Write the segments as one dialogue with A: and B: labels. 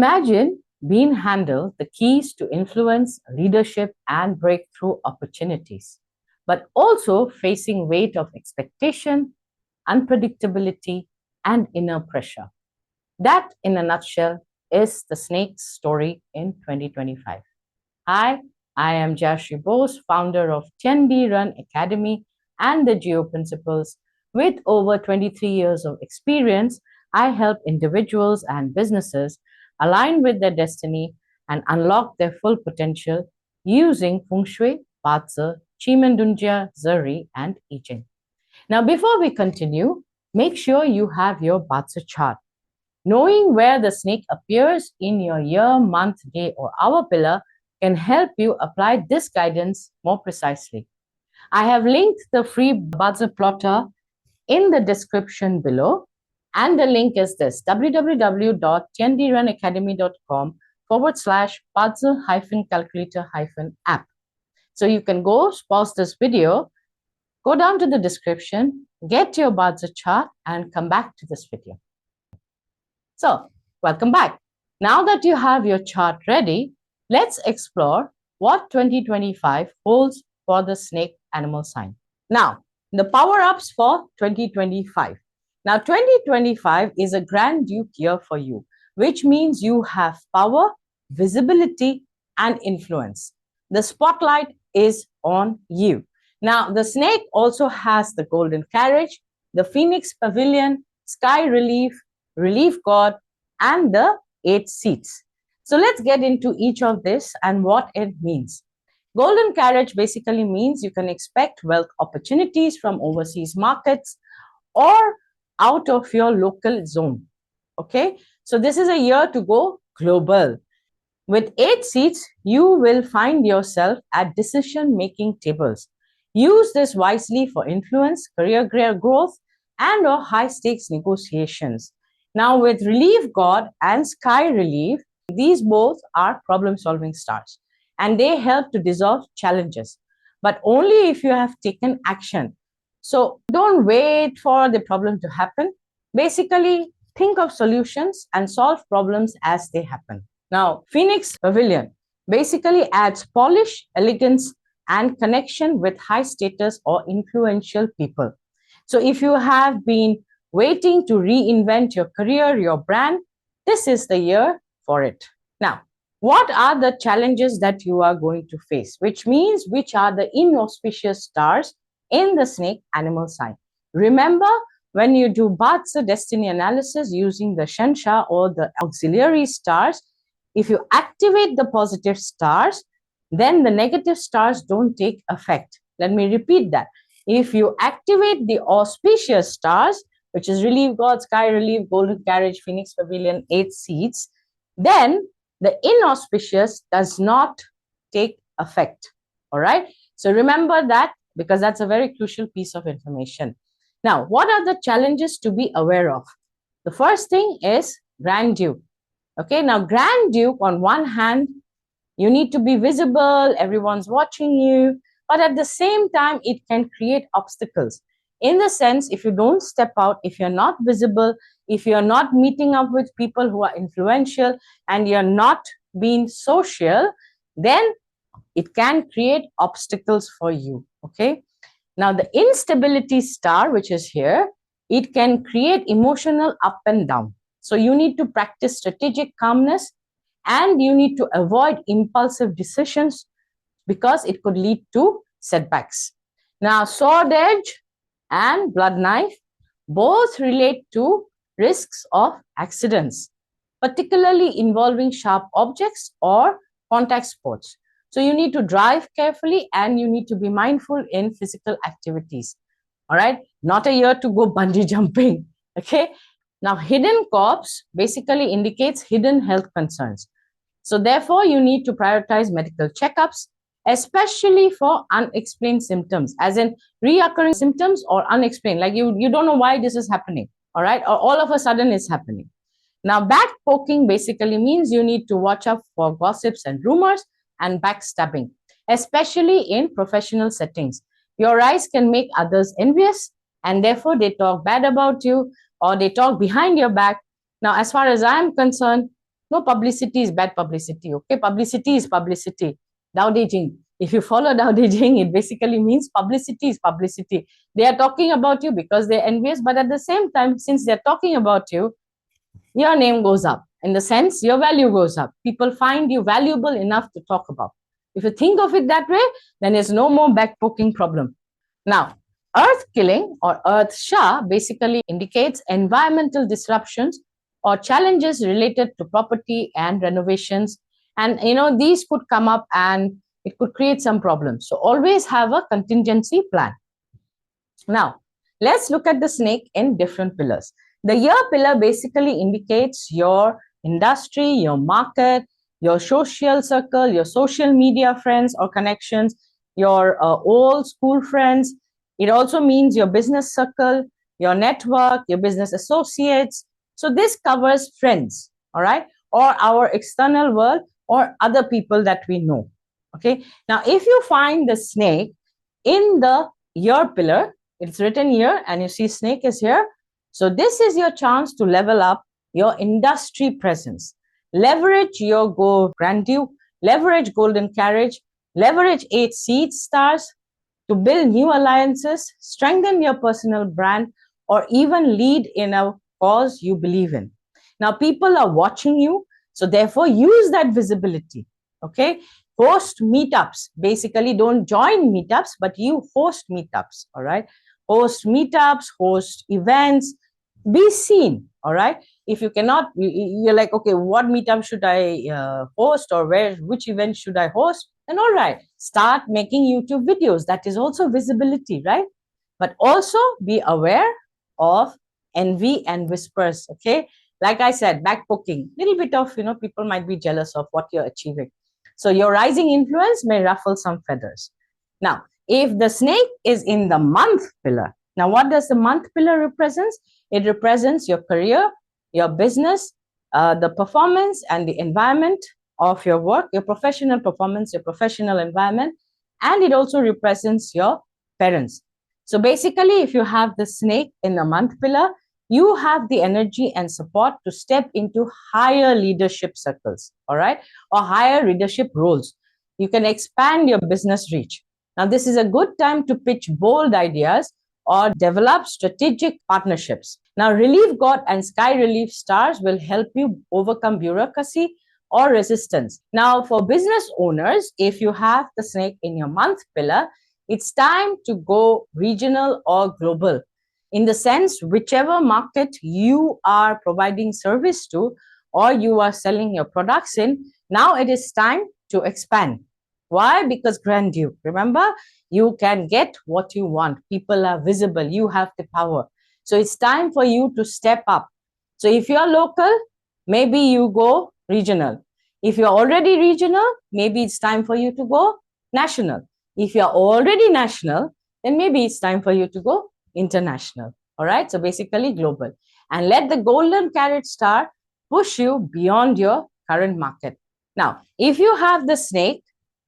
A: Imagine being handled the keys to influence, leadership, and breakthrough opportunities, but also facing weight of expectation, unpredictability, and inner pressure. That, in a nutshell, is the snake's story in 2025. Hi, I am Jayashree Bose, founder of 10D Run Academy and the Geo Principles. With over 23 years of experience, I help individuals and businesses align with their destiny and unlock their full potential using Feng Shui, BaZi, Chimendunjia, Zuri, and I Ching. Now, before we continue, make sure you have your BaZi chart. Knowing where the snake appears in your year, month, day, or hour pillar can help you apply this guidance more precisely. I have linked the free BaZi plotter in the description below, and the link is this: www.10drunacademy.com/BaZi-calculator-app. So you can go pause this video, go down to the description, get your BaZi chart, and come back to this video. So, welcome back. Now that you have your chart ready, let's explore what 2025 holds for the snake animal sign. Now, the power-ups for 2025. Now, 2025 is a Grand Duke year for you, which means you have power, visibility, and influence. The spotlight is on you. Now, the snake also has the golden carriage, the phoenix pavilion, sky relief, relief god, and the 8 seats. So let's get into each of this and what it means. Golden carriage basically means you can expect wealth opportunities from overseas markets or out of your local zone. Okay, so this is a year to go global. With 8 seats, you will find yourself at decision-making tables. Use this wisely for influence, career growth, and or high-stakes negotiations. Now, with Relief God and Sky Relief, these both are problem-solving stars, and they help to dissolve challenges, but only if you have taken action. So don't wait for the problem to happen. Basically, think of solutions and solve problems as they happen. Now, Phoenix Pavilion basically adds polish, elegance, and connection with high status or influential people. So if you have been waiting to reinvent your career, your brand, this is the year for it. Now, what are the challenges that you are going to face? Which means, which are the inauspicious stars in the snake animal sign? Remember, when you do BaZi destiny analysis using the Shansha or the auxiliary stars, if you activate the positive stars, then the negative stars don't take effect. Let me repeat that. If you activate the auspicious stars, which is Relief God, Sky Relief, Golden Carriage, Phoenix Pavilion, 8 seats, then the inauspicious does not take effect. All right. So remember that, because that's a very crucial piece of information. Now, what are the challenges to be aware of? The first thing is Grand Duke. Okay. Now, Grand Duke, on one hand, you need to be visible, everyone's watching you, but at the same time, it can create obstacles. In the sense, if you don't step out, if you're not visible, if you're not meeting up with people who are influential, and you're not being social, then it can create obstacles for you. Okay. Now, the instability star, which is here, it can create emotional up and down. So you need to practice strategic calmness, and you need to avoid impulsive decisions because it could lead to setbacks. Now, sword edge and blood knife both relate to risks of accidents, particularly involving sharp objects or contact sports. So you need to drive carefully, and you need to be mindful in physical activities. All right, not a year to go bungee jumping. Okay. Now, hidden corpse basically indicates hidden health concerns. So therefore, you need to prioritize medical checkups, especially for unexplained symptoms, as in reoccurring symptoms or unexplained, like you don't know why this is happening, all right, or all of a sudden it's happening. Now, back poking basically means you need to watch out for gossips and rumors and backstabbing, especially in professional settings. Your eyes can make others envious, and therefore they talk bad about you or they talk behind your back. Now, as far as I am concerned, No, publicity is bad publicity. Okay, publicity is publicity. Tao Te Ching. If you follow Tao Te Ching, it basically means publicity is publicity. They are talking about you because they're envious, but at the same time, since they're talking about you, your name goes up. In the sense, your value goes up. People find you valuable enough to talk about. If you think of it that way, then there's no more backpoking problem. Now, earth killing or earth Shah basically indicates environmental disruptions or challenges related to property and renovations. And these could come up and it could create some problems. So always have a contingency plan. Now, let's look at the snake in different pillars. The year pillar basically indicates your industry, your market, your social circle, your social media friends or connections, your old school friends. It also means your business circle, your network, your business associates. So this covers friends, all right, or our external world or other people that we know. Okay. Now, if you find the snake in the year pillar, it's written here and you see snake is here. So this is your chance to level up your industry presence. Leverage your Go Grand Duke, leverage Golden Carriage, leverage 8 seed stars to build new alliances, strengthen your personal brand, or even lead in a cause you believe in. Now, people are watching you, so therefore use that visibility. Okay. Host meetups. Basically, don't join meetups, but you host meetups. All right. Host meetups, host events, be seen. All right. If you cannot, you're like, okay, what meetup should I host, or which event should I host? Then all right, start making YouTube videos. That is also visibility, right? But also be aware of envy and whispers. Okay. Like I said, backpoking, little bit of, people might be jealous of what you're achieving. So your rising influence may ruffle some feathers. Now, if the snake is in the month pillar, now what does the month pillar represent? It represents your career, your business, the performance and the environment of your work, your professional performance, your professional environment, and it also represents your parents. So basically, if you have the snake in the month pillar, you have the energy and support to step into higher leadership circles, all right, or higher leadership roles. You can expand your business reach. Now, this is a good time to pitch bold ideas or develop strategic partnerships. Now, Relief God and Sky Relief Stars will help you overcome bureaucracy or resistance. Now, for business owners, if you have the snake in your month pillar, it's time to go regional or global. In the sense, whichever market you are providing service to or you are selling your products in, now it is time to expand. Why? Because Grand Duke, remember, you can get what you want. People are visible. You have the power. So it's time for you to step up. So if you're local, maybe you go regional. If you're already regional, maybe it's time for you to go national. If you're already national, then maybe it's time for you to go international. All right. So basically global. And let the golden carrot star push you beyond your current market. Now, if you have the snake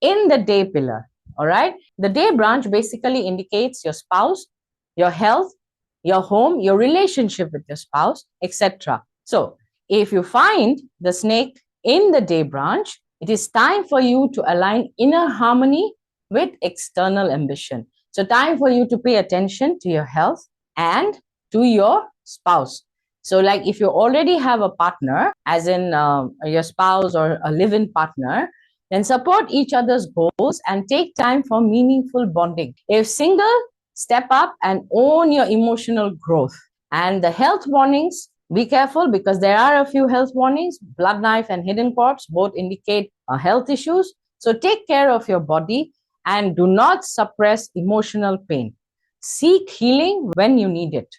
A: in the day pillar, all right, the day branch basically indicates your spouse, your health, your home, your relationship with your spouse, etc. So if you find the snake in the day branch, it is time for you to align inner harmony with external ambition. So time for you to pay attention to your health and to your spouse. So like if you already have a partner, as in your spouse or a live-in partner, then support each other's goals and take time for meaningful bonding. If single, step up and own your emotional growth. And the health warnings, be careful because there are a few health warnings. Blood knife and hidden corpse both indicate health issues. So take care of your body and do not suppress emotional pain. Seek healing when you need it.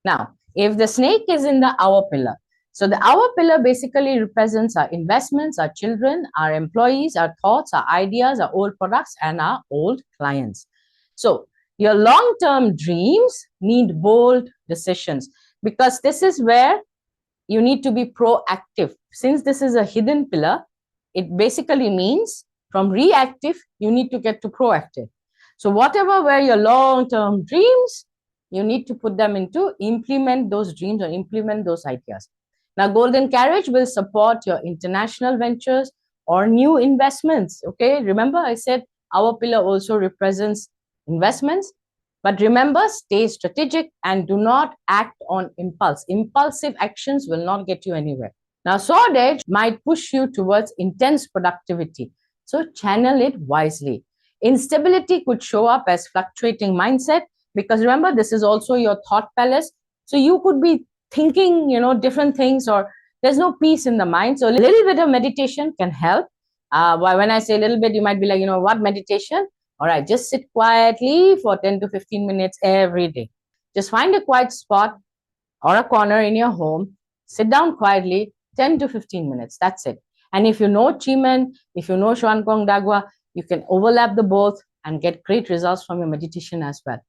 A: Now, if the snake is in the hour pillar, so the hour pillar basically represents our investments, our children, our employees, our thoughts, our ideas, our old products, and our old clients. So your long-term dreams need bold decisions because this is where you need to be proactive. Since this is a hidden pillar, it basically means from reactive, you need to get to proactive. So whatever were your long-term dreams, you need to put them into implement those dreams or implement those ideas. Now, golden carriage will support your international ventures or new investments. Okay, remember I said our pillar also represents investments. But remember, stay strategic and do not act on impulse. Impulsive actions will not get you anywhere. Now, sword edge might push you towards intense productivity. So channel it wisely. Instability could show up as fluctuating mindset, because remember, this is also your thought palace. So you could be thinking, different things, or there's no peace in the mind. So a little bit of meditation can help. When I say a little bit, you might be like, what meditation? All right, just sit quietly for 10 to 15 minutes every day. Just find a quiet spot or a corner in your home, sit down quietly, 10 to 15 minutes. That's it. And if you know Chimen, if you know Xuan Kong Dagwa, you can overlap the both and get great results from your meditation as well.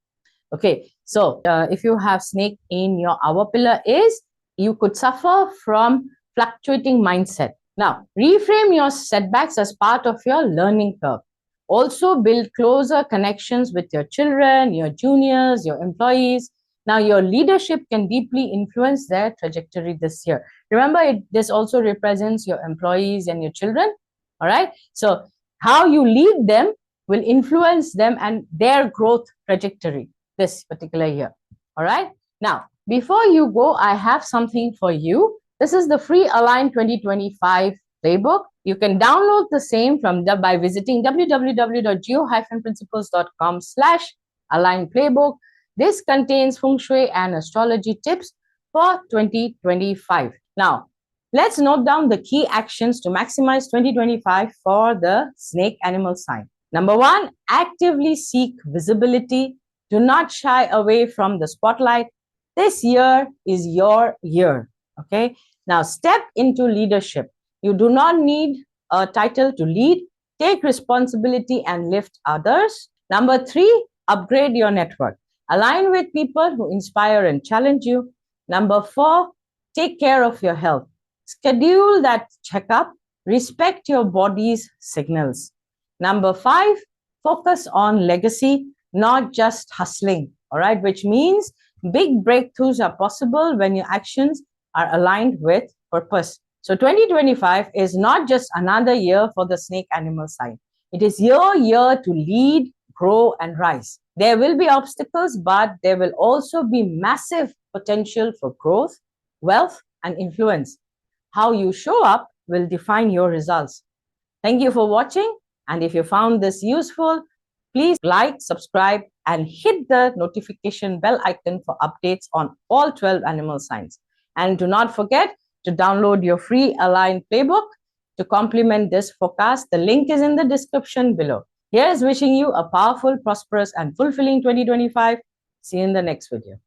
A: Okay, so if you have snake in your hour pillar is, you could suffer from fluctuating mindset. Now, reframe your setbacks as part of your learning curve. Also build closer connections with your children, your juniors, your employees. Now, your leadership can deeply influence their trajectory this year. Remember, this also represents your employees and your children. All right. So how you lead them will influence them and their growth trajectory this particular year. All right. Now, before you go, I have something for you. This is the free Align 2025 playbook. You can download the same by visiting www.geo-principles.com/align playbook. This contains feng shui and astrology tips for 2025. Now, let's note down the key actions to maximize 2025 for the snake animal sign. Number 1, actively seek visibility. Do not shy away from the spotlight. This year is your year. Okay. Now, step into leadership. You do not need a title to lead. Take responsibility and lift others. Number 3, upgrade your network. Align with people who inspire and challenge you. Number 4, take care of your health. Schedule that checkup. Respect your body's signals. Number 5, focus on legacy, not just hustling. All right, which means big breakthroughs are possible when your actions are aligned with purpose. So 2025 is not just another year for the snake animal sign. It is your year to lead, grow, and rise. There will be obstacles, but there will also be massive potential for growth, wealth, and influence. How you show up will define your results. Thank you for watching. And if you found this useful, please like, subscribe, and hit the notification bell icon for updates on all 12 animal signs. And do not forget to download your free Align playbook to complement this forecast. The link is in the description below. Here's wishing you a powerful, prosperous, and fulfilling 2025. See you in the next video.